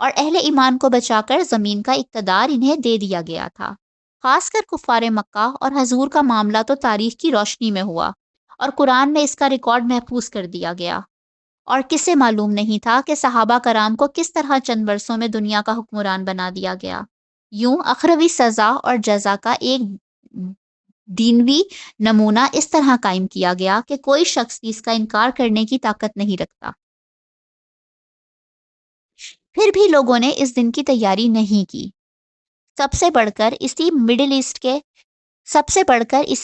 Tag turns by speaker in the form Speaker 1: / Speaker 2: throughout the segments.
Speaker 1: اور اہل ایمان کو بچا کر زمین کا اقتدار انہیں دے دیا گیا تھا۔ خاص کر کفار مکہ اور حضور کا معاملہ تو تاریخ کی روشنی میں ہوا اور قرآن میں اس کا ریکارڈ محفوظ کر دیا گیا۔ اور کسے معلوم نہیں تھا کہ صحابہ کرام کو کس طرح چند برسوں میں دنیا کا حکمران بنا دیا گیا۔ یوں اخروی سزا اور جزا کا ایک دینوی نمونہ اس طرح قائم کیا گیا کہ کوئی شخص بھی اس کا انکار کرنے کی طاقت نہیں رکھتا۔ پھر بھی لوگوں نے اس دن کی تیاری نہیں کی۔ سب سے بڑھ کر اسی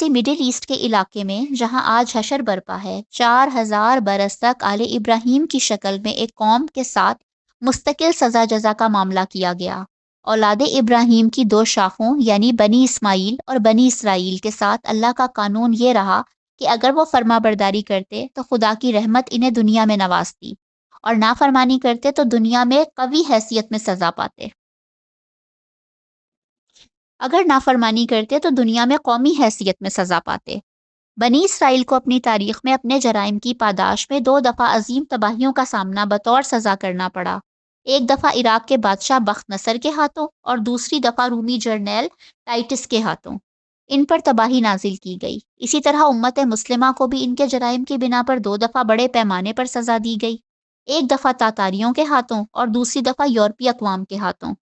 Speaker 1: مڈل ایسٹ کے علاقے میں جہاں آج حشر برپا ہے، 4000 برس تک آل ابراہیم کی شکل میں ایک قوم کے ساتھ مستقل سزا جزا کا معاملہ کیا گیا۔ اولاد ابراہیم کی دو شاخوں یعنی بنی اسماعیل اور بنی اسرائیل کے ساتھ اللہ کا قانون یہ رہا کہ اگر وہ فرما برداری کرتے تو خدا کی رحمت انہیں دنیا میں نوازتی، اور نافرمانی کرتے تو دنیا میں قوی حیثیت میں سزا پاتے۔ اگر نافرمانی کرتے تو دنیا میں قومی حیثیت میں سزا پاتے۔ بنی اسرائیل کو اپنی تاریخ میں اپنے جرائم کی پاداش میں 2 دفعہ عظیم تباہیوں کا سامنا بطور سزا کرنا پڑا۔ ایک دفعہ عراق کے بادشاہ بخت نصر کے ہاتھوں اور دوسری دفعہ رومی جرنیل ٹائٹس کے ہاتھوں۔ ان پر تباہی نازل کی گئی۔ اسی طرح امت مسلمہ کو بھی ان کے جرائم کی بنا پر 2 دفعہ بڑے پیمانے پر سزا دی گئی۔ ایک دفعہ تاتاریوں کے ہاتھوں اور دوسری دفعہ یورپی اقوام کے ہاتھوں۔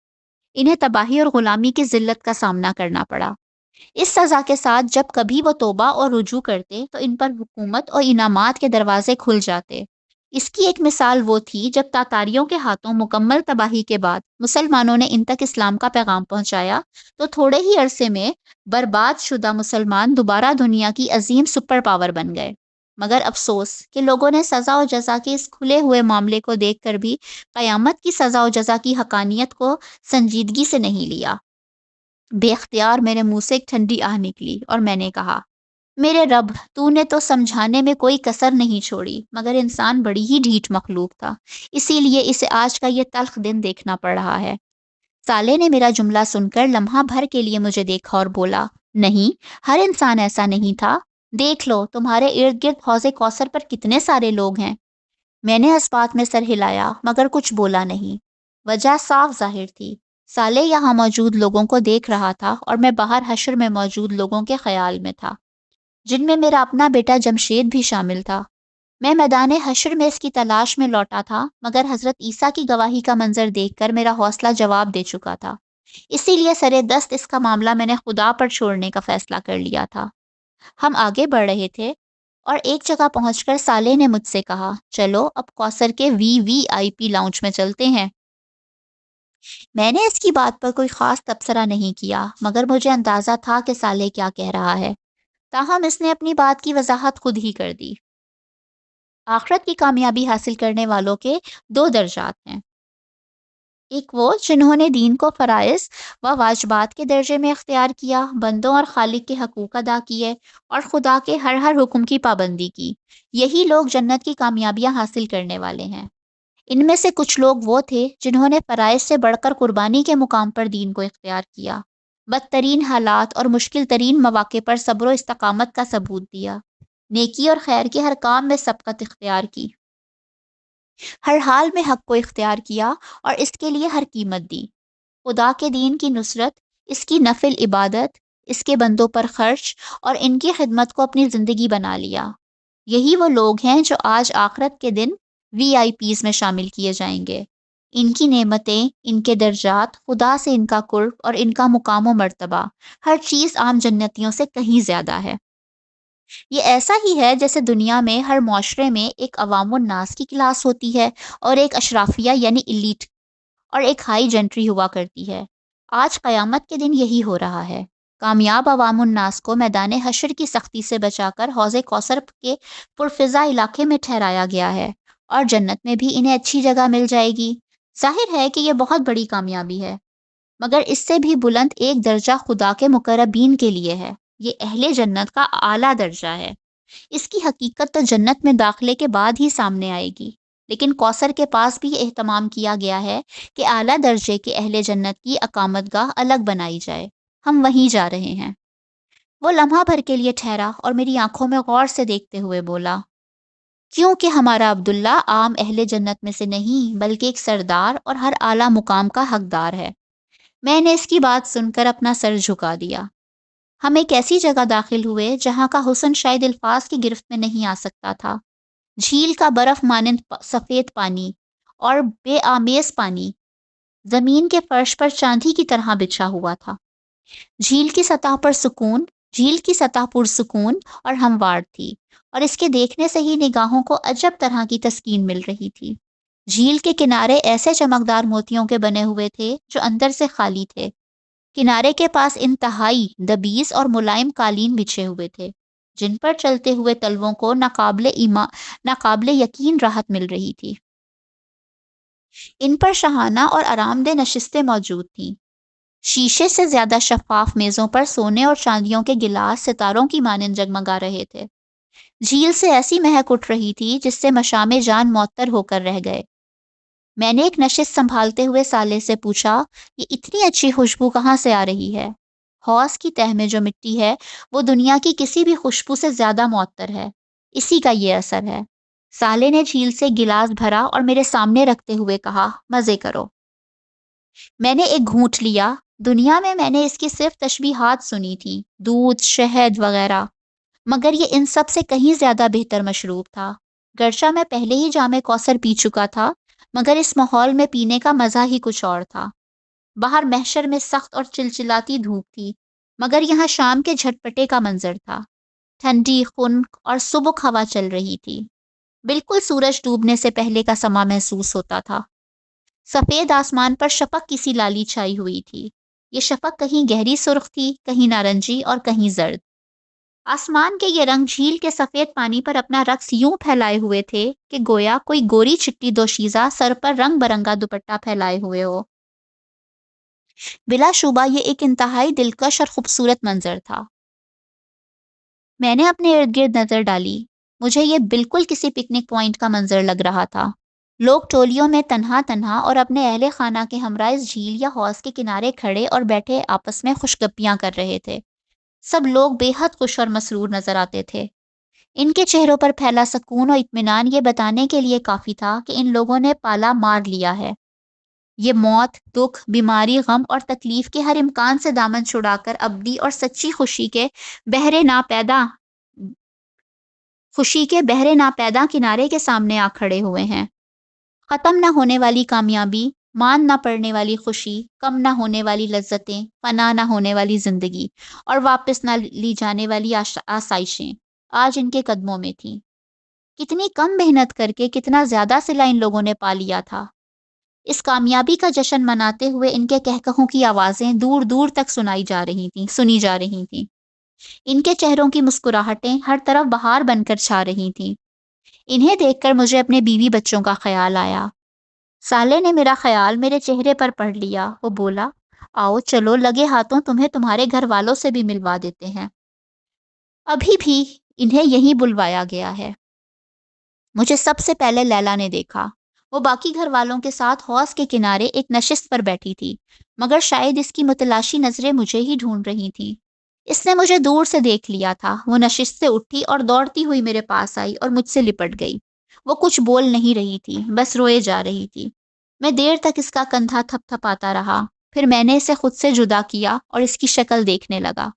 Speaker 1: انہیں تباہی اور غلامی کی ذلت کا سامنا کرنا پڑا۔ اس سزا کے ساتھ جب کبھی وہ توبہ اور رجوع کرتے تو ان پر حکومت اور انعامات کے دروازے کھل جاتے۔ اس کی ایک مثال وہ تھی جب تاتاریوں کے ہاتھوں مکمل تباہی کے بعد مسلمانوں نے ان تک اسلام کا پیغام پہنچایا تو تھوڑے ہی عرصے میں برباد شدہ مسلمان دوبارہ دنیا کی عظیم سپر پاور بن گئے۔ مگر افسوس کہ لوگوں نے سزا و جزا کے اس کھلے ہوئے معاملے کو دیکھ کر بھی قیامت کی سزا و جزا کی حقانیت کو سنجیدگی سے نہیں لیا۔ بے اختیار میرے منہ سے ایک ٹھنڈی آہ نکلی اور میں نے کہا، میرے رب، تو نے تو سمجھانے میں کوئی کسر نہیں چھوڑی، مگر انسان بڑی ہی ڈھیٹ مخلوق تھا، اسی لیے اسے آج کا یہ تلخ دن دیکھنا پڑ رہا ہے۔ سالے نے میرا جملہ سن کر لمحہ بھر کے لیے مجھے دیکھا اور بولا، نہیں، ہر انسان ایسا نہیں تھا۔ دیکھ لو تمہارے ارد گرد حوض کوثر پر کتنے سارے لوگ ہیں۔ میں نے اس بات میں سر ہلایا مگر کچھ بولا نہیں۔ وجہ صاف ظاہر تھی۔ سالے یہاں موجود لوگوں کو دیکھ رہا تھا اور میں باہر حشر میں موجود لوگوں کے خیال میں تھا، جن میں میرا اپنا بیٹا جمشید بھی شامل تھا۔ میں میدان حشر میں اس کی تلاش میں لوٹا تھا، مگر حضرت عیسیٰ کی گواہی کا منظر دیکھ کر میرا حوصلہ جواب دے چکا تھا، اسی لیے سرے دست اس کا معاملہ میں نے خدا پر چھوڑنے کا فیصلہ کر لیا تھا۔ ہم آگے بڑھ رہے تھے اور ایک جگہ پہنچ کر سالے نے مجھ سے کہا، چلو اب کوثر کے VIP لاؤنج میں چلتے ہیں۔ میں نے اس کی بات پر کوئی خاص تبصرہ نہیں کیا، مگر مجھے اندازہ تھا کہ سالے کیا کہہ رہا ہے، تاہم اس نے اپنی بات کی وضاحت خود ہی کر دی۔ آخرت کی کامیابی حاصل کرنے والوں کے 2 درجات ہیں، ایک وہ جنہوں نے دین کو فرائض و واجبات کے درجے میں اختیار کیا، بندوں اور خالق کے حقوق ادا کیے اور خدا کے ہر حکم کی پابندی کی، یہی لوگ جنت کی کامیابیاں حاصل کرنے والے ہیں۔ ان میں سے کچھ لوگ وہ تھے جنہوں نے فرائض سے بڑھ کر قربانی کے مقام پر دین کو اختیار کیا، بدترین حالات اور مشکل ترین مواقع پر صبر و استقامت کا ثبوت دیا، نیکی اور خیر کے ہر کام میں سبقت اختیار کی، ہر حال میں حق کو اختیار کیا اور اس کے لیے ہر قیمت دی، خدا کے دین کی نصرت، اس کی نفل عبادت، اس کے بندوں پر خرچ اور ان کی خدمت کو اپنی زندگی بنا لیا۔ یہی وہ لوگ ہیں جو آج آخرت کے دن VIPs میں شامل کیے جائیں گے۔ ان کی نعمتیں، ان کے درجات، خدا سے ان کا قرب اور ان کا مقام و مرتبہ، ہر چیز عام جنتیوں سے کہیں زیادہ ہے۔ یہ ایسا ہی ہے جیسے دنیا میں ہر معاشرے میں ایک عوام الناس کی کلاس ہوتی ہے اور ایک اشرافیہ یعنی ایلیٹ اور ایک ہائی جنٹری ہوا کرتی ہے۔ آج قیامت کے دن یہی ہو رہا ہے۔ کامیاب عوام الناس کو میدان حشر کی سختی سے بچا کر حوض کوثر کے پرفضا علاقے میں ٹھہرایا گیا ہے، اور جنت میں بھی انہیں اچھی جگہ مل جائے گی۔ ظاہر ہے کہ یہ بہت بڑی کامیابی ہے، مگر اس سے بھی بلند ایک درجہ خدا کے مقربین کے لیے ہے۔ یہ اہل جنت کا اعلیٰ درجہ ہے۔ اس کی حقیقت تو جنت میں داخلے کے بعد ہی سامنے آئے گی، لیکن کوثر کے پاس بھی اہتمام کیا گیا ہے کہ اعلیٰ درجے کے اہل جنت کی اقامت گاہ الگ بنائی جائے۔ ہم وہیں جا رہے ہیں۔ وہ لمحہ بھر کے لیے ٹھہرا اور میری آنکھوں میں غور سے دیکھتے ہوئے بولا، کیونکہ ہمارا عبداللہ عام اہل جنت میں سے نہیں بلکہ ایک سردار اور ہر اعلیٰ مقام کا حقدار ہے۔ میں نے اس کی بات سن کر اپنا سر جھکا دیا۔ ہم ایک ایسی جگہ داخل ہوئے جہاں کا حسن شاید الفاظ کی گرفت میں نہیں آ سکتا تھا۔ جھیل کا برف مانند سفید پانی اور بے آمیز پانی زمین کے فرش پر چاندی کی طرح بچھا ہوا تھا۔ جھیل کی سطح پر سکون جھیل کی سطح پرسکون اور ہموار تھی، اور اس کے دیکھنے سے ہی نگاہوں کو عجب طرح کی تسکین مل رہی تھی۔ جھیل کے کنارے ایسے چمکدار موتیوں کے بنے ہوئے تھے جو اندر سے خالی تھے۔ کنارے کے پاس انتہائی دبیز اور ملائم قالین بچھے ہوئے تھے، جن پر چلتے ہوئے تلووں کو ناقابل یقین راحت مل رہی تھی۔ ان پر شاہانہ اور آرام دہ نشستیں موجود تھیں۔ شیشے سے زیادہ شفاف میزوں پر سونے اور چاندیوں کے گلاس ستاروں کی مانند جگمگا رہے تھے۔ جھیل سے ایسی مہک اٹھ رہی تھی جس سے مشام جان معطر ہو کر رہ گئے۔ میں نے ایک نشست سنبھالتے ہوئے سالے سے پوچھا، یہ اتنی اچھی خوشبو کہاں سے آ رہی ہے؟ حوض کی تہہ میں جو مٹی ہے وہ دنیا کی کسی بھی خوشبو سے زیادہ معطر ہے، اسی کا یہ اثر ہے۔ سالے نے جھیل سے گلاس بھرا اور میرے سامنے رکھتے ہوئے کہا، مزے کرو۔ میں نے ایک گھونٹ لیا۔ دنیا میں نے اس کی صرف تشبیہات سنی تھی، دودھ، شہد وغیرہ، مگر یہ ان سب سے کہیں زیادہ بہتر مشروب تھا۔ گرچہ میں پہلے ہی جام کوثر پی چکا تھا، مگر اس ماحول میں پینے کا مزہ ہی کچھ اور تھا۔ باہر محشر میں سخت اور چلچلاتی دھوپ تھی، مگر یہاں شام کے جھٹپٹے کا منظر تھا۔ ٹھنڈی خنک اور سبک ہوا چل رہی تھی، بالکل سورج ڈوبنے سے پہلے کا سما محسوس ہوتا تھا۔ سفید آسمان پر شفق کی سی لالی چھائی ہوئی تھی۔ یہ شفق کہیں گہری سرخ تھی، کہیں نارنجی اور کہیں زرد۔ آسمان کے یہ رنگ جھیل کے سفید پانی پر اپنا رقص یوں پھیلائے ہوئے تھے کہ گویا کوئی گوری چٹی دوشیزہ سر پر رنگ برنگا دوپٹہ پھیلائے ہوئے ہو۔ بلا شبہ یہ ایک انتہائی دلکش اور خوبصورت منظر تھا۔ میں نے اپنے ارد گرد نظر ڈالی۔ مجھے یہ بالکل کسی پکنک پوائنٹ کا منظر لگ رہا تھا۔ لوگ ٹولیوں میں تنہا تنہا اور اپنے اہل خانہ کے ہمراہ اس جھیل یا حوض کے کنارے کھڑے اور بیٹھے آپس میں خوش گپیاں کر رہے تھے۔ سب لوگ بے حد خوش اور مسرور نظر آتے تھے۔ ان کے چہروں پر پھیلا سکون و اطمینان یہ بتانے کے لیے کافی تھا کہ ان لوگوں نے پالا مار لیا ہے۔ یہ موت، دکھ، بیماری، غم اور تکلیف کے ہر امکان سے دامن چھڑا کر ابدی اور سچی خوشی کے بہرے ناپیدا کنارے کے سامنے آ کھڑے ہوئے ہیں۔ ختم نہ ہونے والی کامیابی، مان نہ پڑنے والی خوشی، کم نہ ہونے والی لذتیں، فنا نہ ہونے والی زندگی اور واپس نہ لی جانے والی آسائشیں آج ان کے قدموں میں تھیں۔ کتنی کم محنت کر کے کتنا زیادہ صلہ ان لوگوں نے پا لیا تھا۔ اس کامیابی کا جشن مناتے ہوئے ان کے کہکہوں کی آوازیں دور دور تک سنی جا رہی تھیں۔ ان کے چہروں کی مسکراہٹیں ہر طرف بہار بن کر چھا رہی تھیں۔ انہیں دیکھ کر مجھے اپنے بیوی بچوں کا خیال آیا۔ سالے نے میرا خیال میرے چہرے پر پڑھ لیا۔ وہ بولا، آؤ چلو لگے ہاتھوں تمہیں تمہارے گھر والوں سے بھی ملوا دیتے ہیں۔ ابھی بھی انہیں یہیں بلوایا گیا ہے۔ مجھے سب سے پہلے لیلا نے دیکھا۔ وہ باقی گھر والوں کے ساتھ حوض کے کنارے ایک نشست پر بیٹھی تھی، مگر شاید اس کی متلاشی نظریں مجھے ہی ڈھونڈ رہی تھیں۔ اس نے مجھے دور سے دیکھ لیا تھا۔ وہ نشست سے اٹھی اور دوڑتی ہوئی میرے پاس آئی اور مجھ سے لپٹ گئی۔ وہ کچھ بول نہیں رہی تھی، بس روئے جا رہی تھی۔ میں دیر تک اس کا کندھا تھپ تھپاتا رہا، پھر میں نے اسے خود سے جدا کیا اور اس کی شکل دیکھنے لگا۔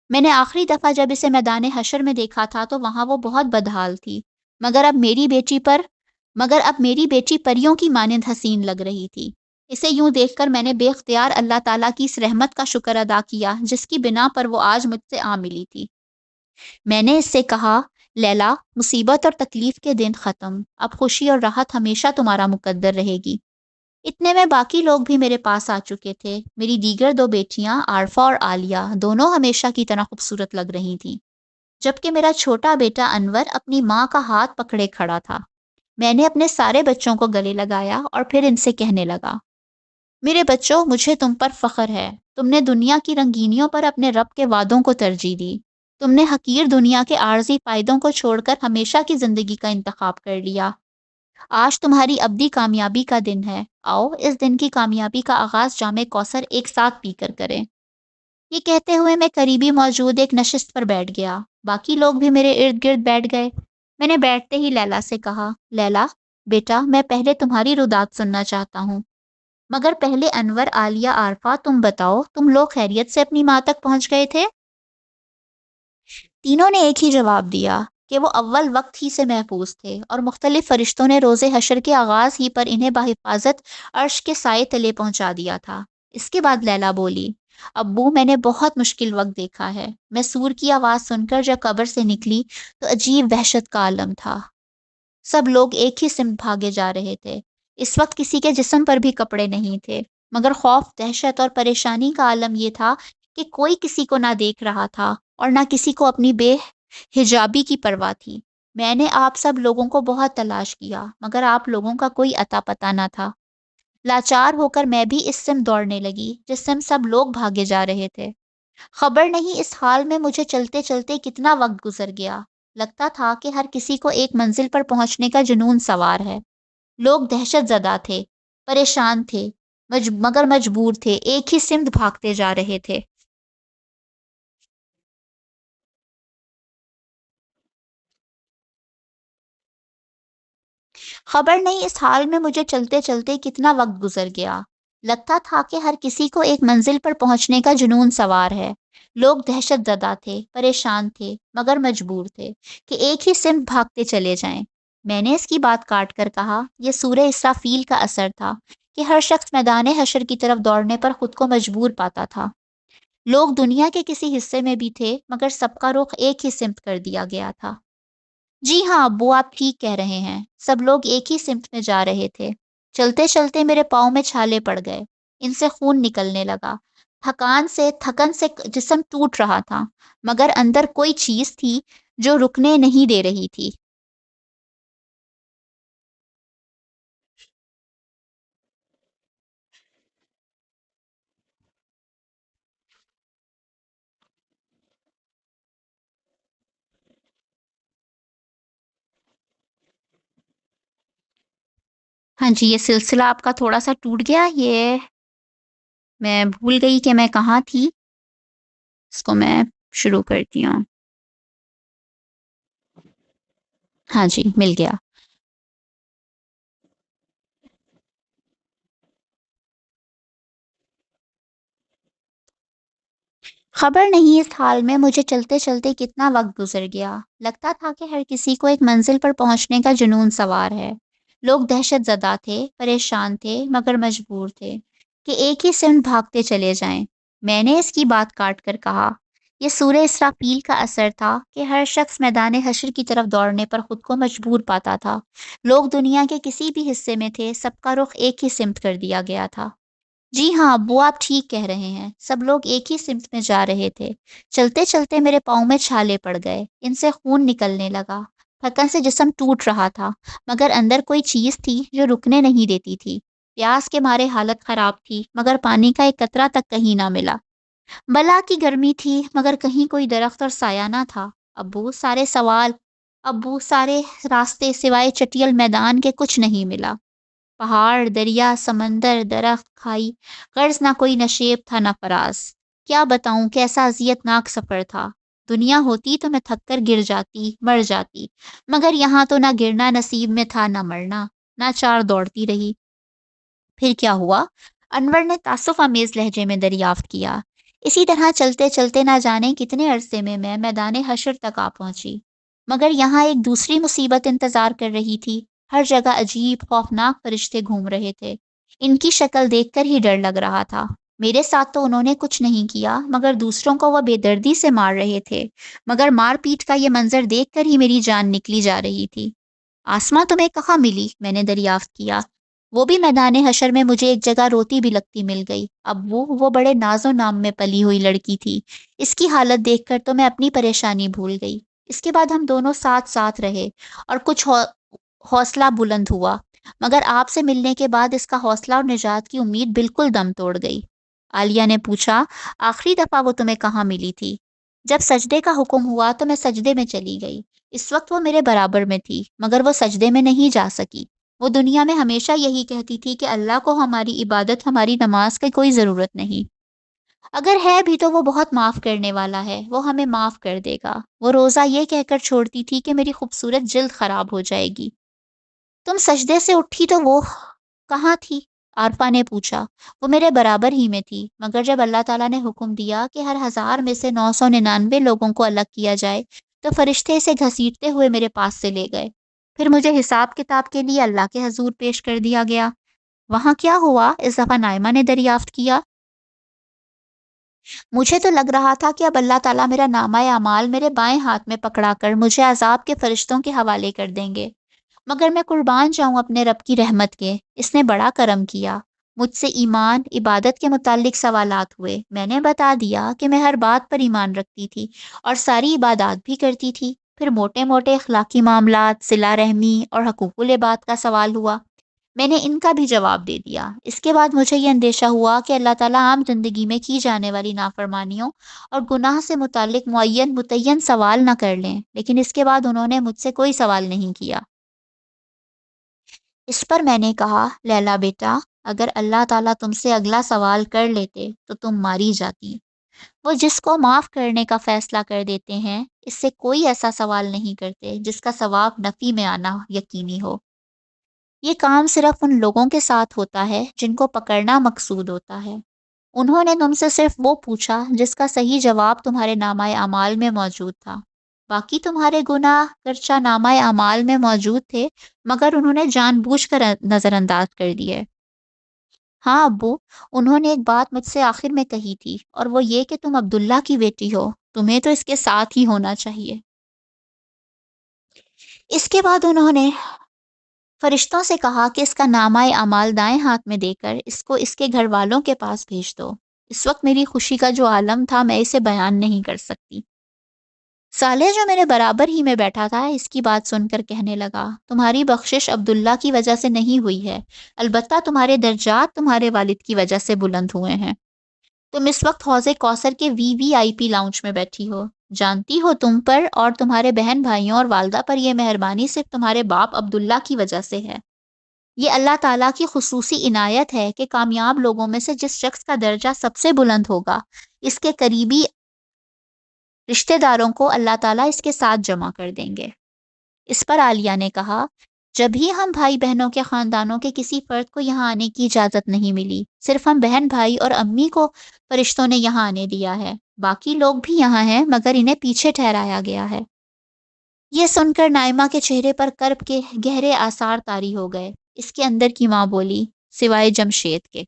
Speaker 1: میں نے آخری دفعہ جب اسے میدان حشر میں دیکھا تھا تو وہاں وہ بہت بدحال تھی، مگر اب میری بیٹی پریوں کی مانند حسین لگ رہی تھی۔ اسے یوں دیکھ کر میں نے بے اختیار اللہ تعالیٰ کی اس رحمت کا شکر ادا کیا جس کی بنا پر وہ آج مجھ سے آ ملی تھی۔ میں نے اس سے کہا، لیلا، مصیبت اور تکلیف کے دن ختم، اب خوشی اور راحت ہمیشہ تمہارا مقدر رہے گی۔ اتنے میں باقی لوگ بھی میرے پاس آ چکے تھے۔ میری دیگر دو بیٹیاں عارفہ اور عالیہ دونوں ہمیشہ کی طرح خوبصورت لگ رہی تھیں، جبکہ میرا چھوٹا بیٹا انور اپنی ماں کا ہاتھ پکڑے کھڑا تھا۔ میں نے اپنے سارے بچوں کو گلے لگایا اور پھر ان سے کہنے لگا، میرے بچوں، مجھے تم پر فخر ہے۔ تم نے دنیا کی رنگینیوں پر اپنے رب کے وعدوں کو ترجیح دی۔ تم نے حقیر دنیا کے عارضی فائدوں کو چھوڑ کر ہمیشہ کی زندگی کا انتخاب کر لیا۔ آج تمہاری ابدی کامیابی کا دن ہے۔ آؤ اس دن کی کامیابی کا آغاز جام کوثر ایک ساتھ پی کر کریں۔ یہ کہتے ہوئے میں قریبی موجود ایک نشست پر بیٹھ گیا۔ باقی لوگ بھی میرے ارد گرد بیٹھ گئے۔ میں نے بیٹھتے ہی لیلا سے کہا، لیلا بیٹا، میں پہلے تمہاری رودات سننا چاہتا ہوں، مگر پہلے انور، عالیہ، عارفہ، تم بتاؤ، تم لوگ خیریت سے اپنی ماں تک پہنچ گئے تھے؟ تینوں نے ایک ہی جواب دیا کہ وہ اول وقت ہی سے محفوظ تھے اور مختلف فرشتوں نے روز حشر کے آغاز ہی پر انہیں بحفاظت عرش کے سائے تلے پہنچا دیا تھا۔ اس کے بعد لیلا بولی، ابو، میں نے بہت مشکل وقت دیکھا ہے۔ میں سور کی آواز سن کر جب قبر سے نکلی تو عجیب وحشت کا عالم تھا۔ سب لوگ ایک ہی سمت بھاگے جا رہے تھے۔ اس وقت کسی کے جسم پر بھی کپڑے نہیں تھے، مگر خوف، دہشت اور پریشانی کا عالم یہ تھا کہ کوئی کسی کو نہ دیکھ رہا تھا اور نہ کسی کو اپنی بے حجابی کی پرواہ تھی۔ میں نے آپ سب لوگوں کو بہت تلاش کیا، مگر آپ لوگوں کا کوئی اتا پتہ نہ تھا۔ لاچار ہو کر میں بھی اس سمت دوڑنے لگی جس سمت سب لوگ بھاگے جا رہے تھے۔ خبر نہیں اس حال میں مجھے چلتے چلتے کتنا وقت گزر گیا۔ لگتا تھا کہ ہر کسی کو ایک منزل پر پہنچنے کا جنون سوار ہے۔ لوگ دہشت زدہ تھے، پریشان تھے، مگر مجبور تھے، ایک ہی سمت بھاگتے جا رہے تھے۔ خبر نہیں اس حال میں مجھے چلتے چلتے کتنا وقت گزر گیا۔ لگتا تھا کہ ہر کسی کو ایک منزل پر پہنچنے کا جنون سوار ہے۔ لوگ دہشت زدہ تھے، پریشان تھے، مگر مجبور تھے کہ ایک ہی سمت بھاگتے چلے جائیں۔ میں نے اس کی بات کاٹ کر کہا، یہ سورہ اسرافیل کا اثر تھا کہ ہر شخص میدان حشر کی طرف دوڑنے پر خود کو مجبور پاتا تھا۔ لوگ دنیا کے کسی حصے میں بھی تھے، مگر سب کا رخ ایک ہی سمت کر دیا گیا تھا۔ جی ہاں ابو، آپ ٹھیک کہہ رہے ہیں، سب لوگ ایک ہی سمت میں جا رہے تھے۔ چلتے چلتے میرے پاؤں میں چھالے پڑ گئے، ان سے خون نکلنے لگا، تھکن سے جسم ٹوٹ رہا تھا، مگر اندر کوئی چیز تھی جو رکنے نہیں دے رہی تھی۔ ہاں جی، یہ سلسلہ آپ کا تھوڑا سا ٹوٹ گیا، یہ میں بھول گئی کہ میں کہاں تھی، اس کو میں شروع کرتی ہوں۔ ہاں جی، مل گیا۔ خبر نہیں اس حال میں مجھے چلتے چلتے کتنا وقت گزر گیا۔ لگتا تھا کہ ہر کسی کو ایک منزل پر پہنچنے کا جنون سوار ہے۔ لوگ دہشت زدہ تھے، پریشان تھے، مگر مجبور تھے کہ ایک ہی سمت بھاگتے چلے جائیں۔ میں نے اس کی بات کاٹ کر کہا، یہ سورہ اسرافیل کا اثر تھا کہ ہر شخص میدان حشر کی طرف دوڑنے پر خود کو مجبور پاتا تھا۔ لوگ دنیا کے کسی بھی حصے میں تھے، سب کا رخ ایک ہی سمت کر دیا گیا تھا۔ جی ہاں ابو، آپ ٹھیک کہہ رہے ہیں، سب لوگ ایک ہی سمت میں جا رہے تھے۔ چلتے چلتے میرے پاؤں میں چھالے پڑ گئے، ان سے خون نکلنے لگا، تھکن سے جسم ٹوٹ رہا تھا، مگر اندر کوئی چیز تھی جو رکنے نہیں دیتی تھی۔ پیاس کے مارے حالت خراب تھی، مگر پانی کا ایک قطرہ تک کہیں نہ ملا۔ بلا کی گرمی تھی، مگر کہیں کوئی درخت اور سایہ نہ تھا۔ ابو، سارے راستے سوائے چٹیل میدان کے کچھ نہیں ملا۔ پہاڑ، دریا، سمندر، درخت، کھائی، غرض نہ کوئی نشیب تھا نہ فراز۔ کیا بتاؤں کیسا اذیت ناک سفر تھا۔ دنیا ہوتی تو میں تھک کر گر جاتی، مر جاتی، مگر یہاں تو نہ گرنا نصیب میں تھا نہ مرنا، نہ چار دوڑتی رہی۔ پھر کیا ہوا؟ انور نے تعصف آمیز لہجے میں دریافت کیا۔ اسی طرح چلتے چلتے نہ جانے کتنے عرصے میں میدان حشر تک آ پہنچی، مگر یہاں ایک دوسری مصیبت انتظار کر رہی تھی۔ ہر جگہ عجیب خوفناک فرشتے گھوم رہے تھے۔ ان کی شکل دیکھ کر ہی ڈر لگ رہا تھا۔ میرے ساتھ تو انہوں نے کچھ نہیں کیا، مگر دوسروں کو وہ بے دردی سے مار رہے تھے، مگر مار پیٹ کا یہ منظر دیکھ کر ہی میری جان نکلی جا رہی تھی۔ آسماں تمہیں کہاں ملی؟ میں نے دریافت کیا۔ وہ بھی میدان حشر میں مجھے ایک جگہ روتی بھی لگتی مل گئی۔ اب وہ بڑے ناز و نام میں پلی ہوئی لڑکی تھی۔ اس کی حالت دیکھ کر تو میں اپنی پریشانی بھول گئی۔ اس کے بعد ہم دونوں ساتھ ساتھ رہے اور کچھ حوصلہ بلند ہوا، مگر آپ سے ملنے کے بعد اس کا حوصلہ اور نجات کی امید بالکل دم توڑ گئی۔ عالیہ نے پوچھا، آخری دفعہ وہ تمہیں کہاں ملی تھی؟ جب سجدے کا حکم ہوا تو میں سجدے میں چلی گئی۔ اس وقت وہ میرے برابر میں تھی، مگر وہ سجدے میں نہیں جا سکی۔ وہ دنیا میں ہمیشہ یہی کہتی تھی کہ اللہ کو ہماری عبادت، ہماری نماز کی کوئی ضرورت نہیں۔ اگر ہے بھی تو وہ بہت معاف کرنے والا ہے، وہ ہمیں معاف کر دے گا۔ وہ روزہ یہ کہہ کر چھوڑتی تھی کہ میری خوبصورت جلد خراب ہو جائے گی۔ تم سجدے سے اٹھی تو وہ کہاں تھی؟ عارفہ نے پوچھا۔ وہ میرے برابر ہی میں تھی، مگر جب اللہ تعالیٰ نے حکم دیا کہ ہر 1000 میں سے 999 لوگوں کو الگ کیا جائے تو فرشتے اسے گھسیٹتے ہوئے میرے پاس سے لے گئے۔ پھر مجھے حساب کتاب کے لیے اللہ کے حضور پیش کر دیا گیا۔ وہاں کیا ہوا؟ اس دفعہ نائمہ نے دریافت کیا۔ مجھے تو لگ رہا تھا کہ اب اللہ تعالیٰ میرا نامہ اعمال میرے بائیں ہاتھ میں پکڑا کر مجھے عذاب کے فرشتوں کے حوالے کر دیں گے، مگر میں قربان جاؤں اپنے رب کی رحمت کے، اس نے بڑا کرم کیا۔ مجھ سے ایمان، عبادت کے متعلق سوالات ہوئے۔ میں نے بتا دیا کہ میں ہر بات پر ایمان رکھتی تھی اور ساری عبادات بھی کرتی تھی۔ پھر موٹے موٹے اخلاقی معاملات، صلہ رحمی اور حقوق العباد کا سوال ہوا۔ میں نے ان کا بھی جواب دے دیا۔ اس کے بعد مجھے یہ اندیشہ ہوا کہ اللہ تعالیٰ عام زندگی میں کی جانے والی نافرمانیوں اور گناہ سے متعلق متعین سوال نہ کر لیں، لیکن اس کے بعد انہوں نے مجھ سے کوئی سوال نہیں کیا۔ اس پر میں نے کہا، لیلا بیٹا، اگر اللہ تعالیٰ تم سے اگلا سوال کر لیتے تو تم ماری جاتی۔ وہ جس کو معاف کرنے کا فیصلہ کر دیتے ہیں، اس سے کوئی ایسا سوال نہیں کرتے جس کا ثواب نفی میں آنا یقینی ہو۔ یہ کام صرف ان لوگوں کے ساتھ ہوتا ہے جن کو پکڑنا مقصود ہوتا ہے۔ انہوں نے تم سے صرف وہ پوچھا جس کا صحیح جواب تمہارے نامہ اعمال میں موجود تھا۔ باقی تمہارے گناہ گرچہ نامہ اعمال میں موجود تھے، مگر انہوں نے جان بوجھ کر نظر انداز کر دیے۔ ہاں ابو، انہوں نے ایک بات مجھ سے آخر میں کہی تھی، اور وہ یہ کہ تم عبداللہ کی بیٹی ہو، تمہیں تو اس کے ساتھ ہی ہونا چاہیے۔ اس کے بعد انہوں نے فرشتوں سے کہا کہ اس کا نامہ اعمال دائیں ہاتھ میں دے کر اس کو اس کے گھر والوں کے پاس بھیج دو۔ اس وقت میری خوشی کا جو عالم تھا میں اسے بیان نہیں کر سکتی۔ صالح جو میرے برابر ہی میں بیٹھا تھا اس کی بات سن کر کہنے لگا، تمہاری بخشش عبداللہ کی وجہ سے نہیں ہوئی ہے، البتہ تمہارے درجات تمہارے والد کی وجہ سے بلند ہوئے ہیں۔ تم اس وقت حوض کوثر کے VIP لاؤنج میں بیٹھی ہو۔ جانتی ہو تم پر اور تمہارے بہن بھائیوں اور والدہ پر یہ مہربانی صرف تمہارے باپ عبداللہ کی وجہ سے ہے۔ یہ اللہ تعالیٰ کی خصوصی عنایت ہے کہ کامیاب لوگوں میں سے جس شخص کا درجہ سب سے بلند ہوگا، اس کے قریبی رشتہ داروں کو اللہ تعالیٰ اس کے ساتھ جمع کر دیں گے۔ اس پر عالیہ نے کہا، جب ہی ہم بھائی بہنوں کے خاندانوں کے کسی فرد کو یہاں آنے کی اجازت نہیں ملی، صرف ہم بہن بھائی اور امی کو فرشتوں نے یہاں آنے دیا ہے۔ باقی لوگ بھی یہاں ہیں مگر انہیں پیچھے ٹھہرایا گیا ہے۔ یہ سن کر نائمہ کے چہرے پر کرب کے گہرے آثار طاری ہو گئے۔ اس کے اندر کی ماں بولی، سوائے جمشید کے۔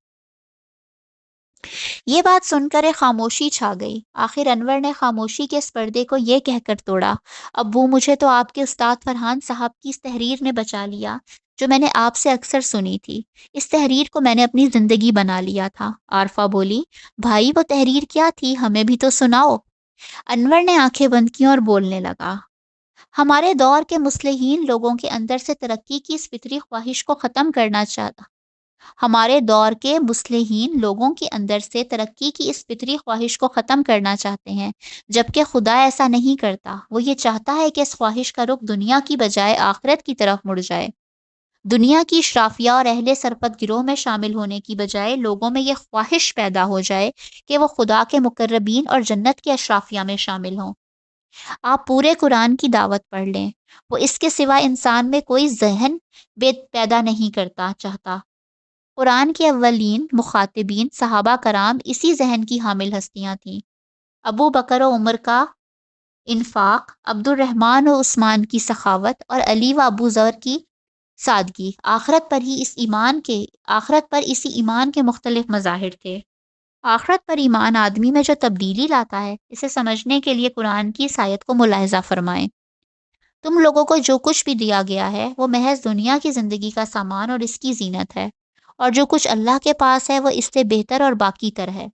Speaker 1: یہ بات سن کر ایک خاموشی چھا گئی۔ آخر انور نے خاموشی کے اس پردے کو یہ کہہ کر توڑا، ابو، مجھے تو آپ کے استاد فرحان صاحب کی اس تحریر نے بچا لیا جو میں نے آپ سے اکثر سنی تھی۔ اس تحریر کو میں نے اپنی زندگی بنا لیا تھا۔ عارفہ بولی، بھائی وہ تحریر کیا تھی؟ ہمیں بھی تو سناؤ۔ انور نے آنکھیں بند کیں اور بولنے لگا، ہمارے دور کے مصلحین لوگوں کے اندر سے ترقی کی اس فطری خواہش کو ختم کرنا چاہتا ہمارے دور کے مصلحین لوگوں کے اندر سے ترقی کی اس فطری خواہش کو ختم کرنا چاہتے ہیں، جبکہ خدا ایسا نہیں کرتا۔ وہ یہ چاہتا ہے کہ اس خواہش کا رخ دنیا کی بجائے آخرت کی طرف مڑ جائے۔ دنیا کی اشرافیہ اور اہل سرپت گروہ میں شامل ہونے کی بجائے لوگوں میں یہ خواہش پیدا ہو جائے کہ وہ خدا کے مقربین اور جنت کے اشرافیہ میں شامل ہوں۔ آپ پورے قرآن کی دعوت پڑھ لیں، وہ اس کے سوا انسان میں کوئی ذہن پیدا نہیں کرتا چاہتا۔ قرآن کے اولین مخاطبین صحابہ کرام اسی ذہن کی حامل ہستیاں تھیں۔ ابو بکر و عمر کا انفاق، عبد الرحمن و عثمان کی سخاوت اور علی و ابو ذر کی سادگی، آخرت پر اسی ایمان کے مختلف مظاہر تھے۔ آخرت پر ایمان آدمی میں جو تبدیلی لاتا ہے، اسے سمجھنے کے لیے قرآن کی اس آیت کو ملاحظہ فرمائیں۔ تم لوگوں کو جو کچھ بھی دیا گیا ہے وہ محض دنیا کی زندگی کا سامان اور اس کی زینت ہے، اور جو کچھ اللہ کے پاس ہے وہ اس سے بہتر اور باقی تر ہے۔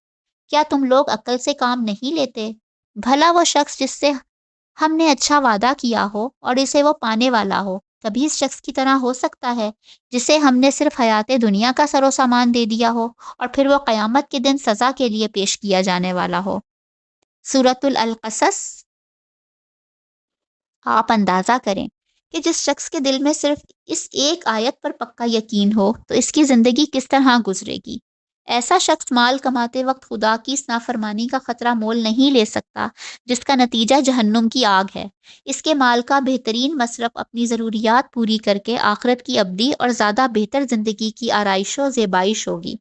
Speaker 1: کیا تم لوگ عقل سے کام نہیں لیتے؟ بھلا وہ شخص جس سے ہم نے اچھا وعدہ کیا ہو اور اسے وہ پانے والا ہو، کبھی اس شخص کی طرح ہو سکتا ہے جسے ہم نے صرف حیات دنیا کا سر و سامان دے دیا ہو اور پھر وہ قیامت کے دن سزا کے لیے پیش کیا جانے والا ہو؟ سورۃ القصص۔ آپ اندازہ کریں کہ جس شخص کے دل میں صرف اس ایک آیت پر پکا یقین ہو تو اس کی زندگی کس طرح گزرے گی۔ ایسا شخص مال کماتے وقت خدا کی اس نافرمانی کا خطرہ مول نہیں لے سکتا جس کا نتیجہ جہنم کی آگ ہے۔ اس کے مال کا بہترین مصرف اپنی ضروریات پوری کر کے آخرت کی ابدی اور زیادہ بہتر زندگی کی آرائش و زیبائش ہوگی۔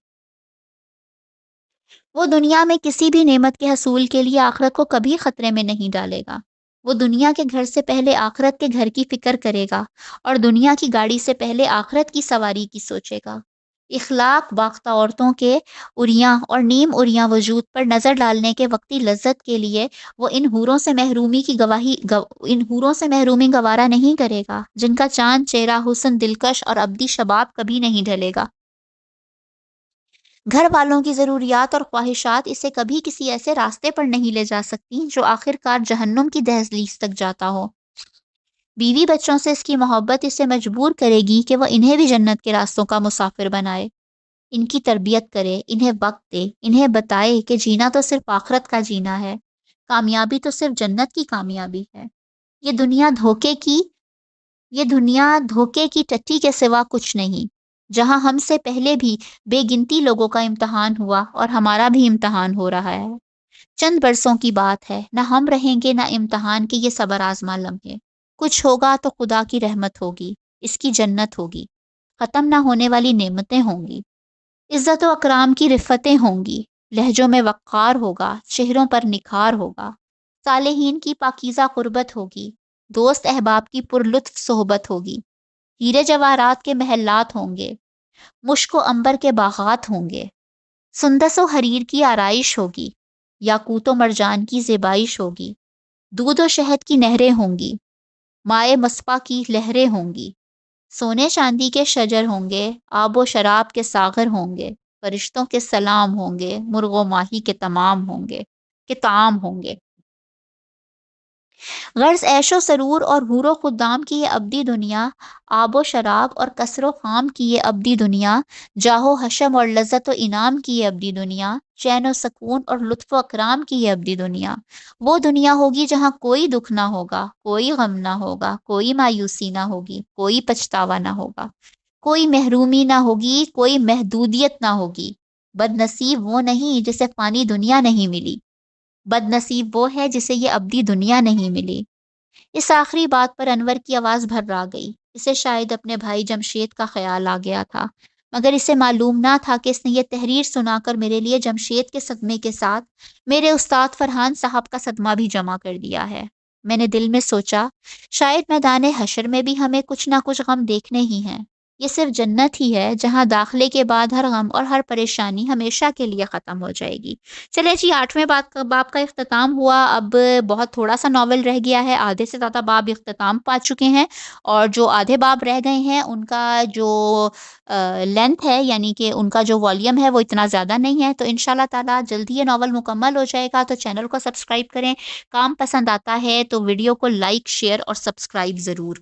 Speaker 1: وہ دنیا میں کسی بھی نعمت کے حصول کے لیے آخرت کو کبھی خطرے میں نہیں ڈالے گا۔ وہ دنیا کے گھر سے پہلے آخرت کے گھر کی فکر کرے گا اور دنیا کی گاڑی سے پہلے آخرت کی سواری کی سوچے گا۔ اخلاق باختہ عورتوں کے عریاں اور نیم عریاں وجود پر نظر ڈالنے کے وقتی لذت کے لیے وہ ان حوروں سے محرومی گوارا نہیں کرے گا جن کا چاند چہرہ حسن دلکش اور ابدی شباب کبھی نہیں ڈھلے گا۔ گھر والوں کی ضروریات اور خواہشات اسے کبھی کسی ایسے راستے پر نہیں لے جا سکتی جو آخر کار جہنم کی دہلیز تک جاتا ہو۔ بیوی بچوں سے اس کی محبت اسے مجبور کرے گی کہ وہ انہیں بھی جنت کے راستوں کا مسافر بنائے، ان کی تربیت کرے، انہیں وقت دے، انہیں بتائے کہ جینا تو صرف آخرت کا جینا ہے، کامیابی تو صرف جنت کی کامیابی ہے۔ یہ دنیا دھوکے کی یہ دنیا دھوکے کی ٹٹی کے سوا کچھ نہیں، جہاں ہم سے پہلے بھی بے گنتی لوگوں کا امتحان ہوا اور ہمارا بھی امتحان ہو رہا ہے۔ چند برسوں کی بات ہے، نہ ہم رہیں گے نہ امتحان کے یہ صبر آزما لمحے۔ کچھ ہوگا تو خدا کی رحمت ہوگی، اس کی جنت ہوگی، ختم نہ ہونے والی نعمتیں ہوں گی، عزت و اکرام کی رفتیں ہوں گی، لہجوں میں وقار ہوگا، چہروں پر نکھار ہوگا، صالحین کی پاکیزہ قربت ہوگی، دوست احباب کی پرلطف صحبت ہوگی، ہیرے جواہرات کے محلات ہوں گے، مشک و عنبر کے باغات ہوں گے، سندس و حریر کی آرائش ہوگی، یاقوت و مرجان کی زیبائش ہوگی، دودھ و شہد کی نہریں ہوں گی، مائے مصفا کی لہریں ہوں گی، سونے چاندی کے شجر ہوں گے، آب و شراب کے ساغر ہوں گے، فرشتوں کے سلام ہوں گے، مرغ و ماہی کے طعام ہوں گے۔ غرض عیش و سرور اور حور و خدام کی یہ ابدی دنیا، آب و شراب اور کثر و خام کی یہ ابدی دنیا، جاہ و حشم اور لذت و انعام کی یہ ابدی دنیا، چین و سکون اور لطف و اکرام کی یہ ابدی دنیا، وہ دنیا ہوگی جہاں کوئی دکھ نہ ہوگا، کوئی غم نہ ہوگا، کوئی مایوسی نہ ہوگی، کوئی پچھتاوا نہ ہوگا، کوئی محرومی نہ ہوگی، کوئی محدودیت نہ ہوگی۔ بد نصیب وہ نہیں جسے فانی دنیا نہیں ملی، بد نصیب وہ ہے جسے یہ ابدی دنیا نہیں ملی۔ اس آخری بات پر انور کی آواز بھر آ گئی۔ اسے شاید اپنے بھائی جمشید کا خیال آ گیا تھا، مگر اسے معلوم نہ تھا کہ اس نے یہ تحریر سنا کر میرے لیے جمشید کے صدمے کے ساتھ میرے استاد فرحان صاحب کا صدمہ بھی جمع کر دیا ہے۔ میں نے دل میں سوچا، شاید میدان حشر میں بھی ہمیں کچھ نہ کچھ غم دیکھنے ہی ہیں۔ یہ صرف جنت ہی ہے جہاں داخلے کے بعد ہر غم اور ہر پریشانی ہمیشہ کے لیے ختم ہو جائے گی۔ چلے جی، 8ویں باب کا اختتام ہوا۔ اب بہت تھوڑا سا ناول رہ گیا ہے، آدھے سے زیادہ باب اختتام پا چکے ہیں، اور جو آدھے باب رہ گئے ہیں ان کا جو لینتھ ہے، یعنی کہ ان کا جو والیوم ہے وہ اتنا زیادہ نہیں ہے، تو انشاءاللہ تعالیٰ جلدی یہ ناول مکمل ہو جائے گا۔ تو چینل کو سبسکرائب کریں، کام پسند آتا ہے تو ویڈیو کو لائک، شیئر اور سبسکرائب ضرور